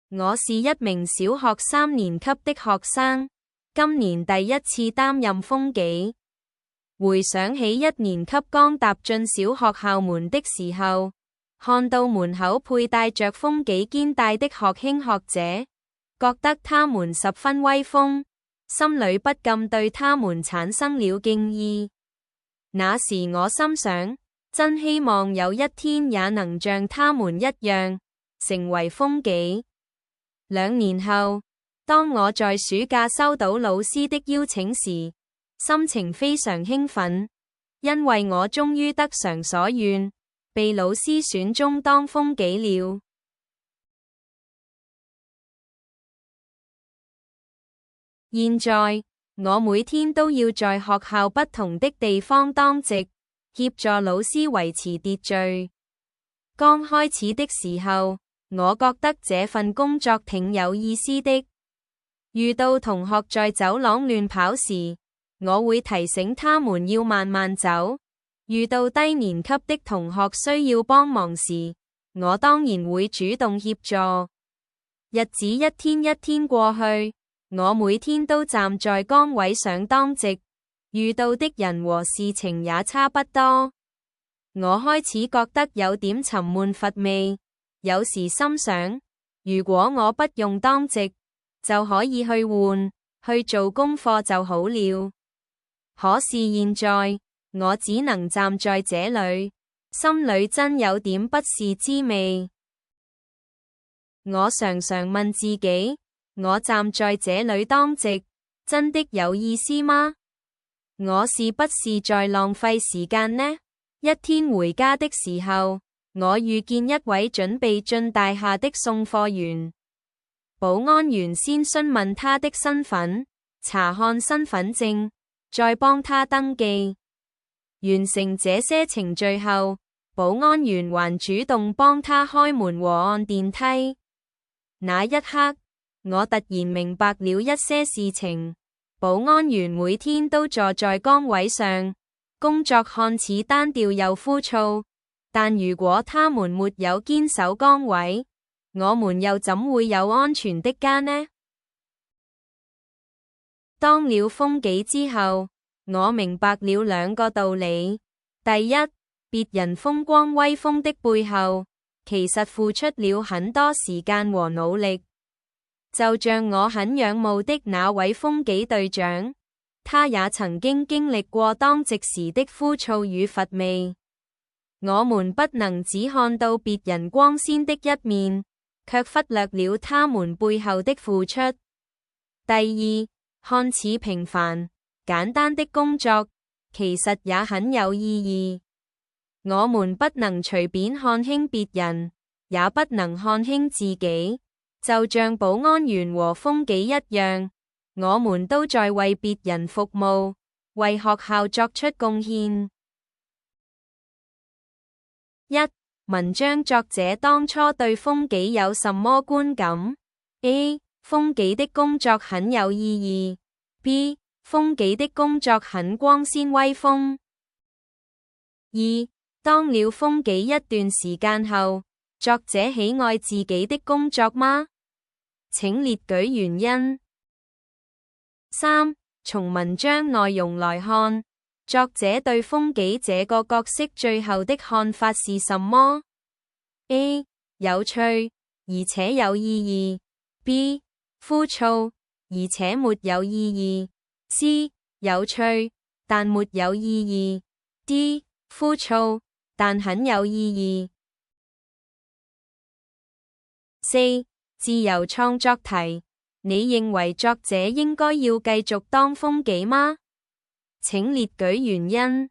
我是一名小學3年級的學生，今年第一次擔任風紀。回想起1年級剛踏進小學校門的時候，看到門口佩戴着風紀肩帶的學兄學姐，覺得他們十分威風，心裏不禁對他們產生了敬意。那時我心想，真希望有一天也能像他們一樣，成為風紀。2年後，當我在暑假收到老師的邀請時，心情非常興奮，因為我終於得償所願，被老師選中當風紀了。現在，我每天都要在學校不同的地方當值，協助老師維持秩序。剛開始的時候，我覺得這份工作挺有意思的。遇到同學在走廊亂跑時，我會提醒他們要慢慢走。遇到低年級的同學需要幫忙時，我當然會主動協助。日子一天一天過去，我每天都站在崗位上當值，遇到的人和事情也差不多。我開始覺得有點沉悶乏味。有時心想，如果我不用當值，就可以去換，去做功課就好了。可是現在，我只能站在這裏，心裏真有點不是滋味。我常常問自己，我站在這裏當值，真的有意思嗎？我是不是在浪費時間呢？一天回家的時候，我遇見一位準備進大廈的送貨員，保安員先詢問他的身份，查看身份證，再幫他登記。完成這些程序後，保安員還主動幫他開門和按電梯。那一刻，我突然明白了一些事情。保安員每天都坐在崗位上，工作看似單調又枯燥。但如果他們沒有堅守崗位，我們又怎會有安全的家呢？當了風紀之後，我明白了2個道理。第一，別人風光威風的背後，其實付出了很多時間和努力。就像我很仰慕的那位風紀隊長，他也曾經歷過當值時的枯燥與乏味。我們不能只看到別人光鮮的一面，卻忽略了他們背後的付出。第二，看似平凡、簡單的工作，其實也很有意義。我們不能隨便看輕別人，也不能看輕自己。就像保安員和風紀一樣，我們都在為別人服務，為學校作出貢獻。1. 文章作者當初對風紀有什麼觀感？ A. 風紀的工作很有意義。 B. 風紀的工作很光鮮威風。 2. 當了風紀一段時間後，作者喜愛自己的工作嗎？請列舉原因。 3. 從文章內容來看，作者對風紀這個角色最後的看法是什麼？ A. 有趣，而且有意義。 B. 枯燥，而且沒有意義。 C. 有趣，但沒有意義。 D. 枯燥，但很有意義。4. 自由創作題，你認為作者應該要繼續當風紀嗎？請列舉原因。